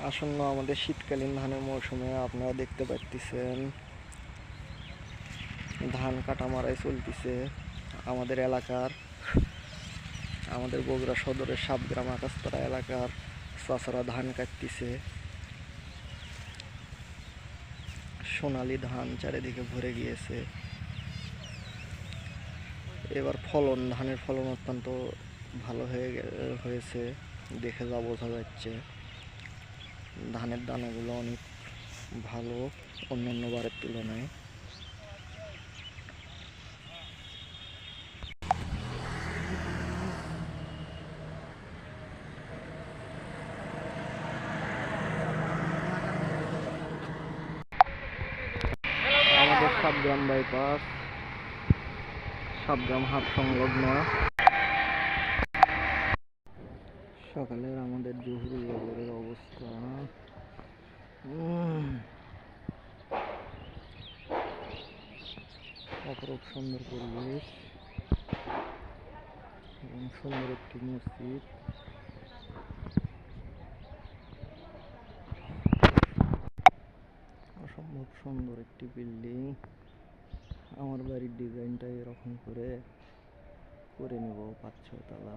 আসন্ন আমাদের শীতকালীন ধানের মৌসুমে আপনারা দেখতে পাচ্ছেন ধান কাটা মারাই চলতেছে আমাদের এলাকার, আমাদের বগুড়া সদরের সাতগ্রাম আকাশপাড়া এলাকার চাচারা ধান কাটতেছে। সোনালী ধান চারিদিকে ভরে গিয়েছে। এবার ধানের ফলন অত্যন্ত ভালো হয়েছে, দেখে যা বোঝা যাচ্ছে। ধানের দানাগুলো অনেক ভালো অন্যান্য বারের তুলনায়। আমাদের সাতগ্রাম বাইপাস, সাতগ্রাম হাট সংলগ্ন সকালের আমাদের জহুরুল বাজারের অবস্থা। অপরূপ সুন্দর পরিবেশ এবং সুন্দর একটি মসজিদ। অসম্ভব সুন্দর একটি বিল্ডিং। আমার বাড়ির ডিজাইনটা এরকম করে নেব ৫-৬ তলা।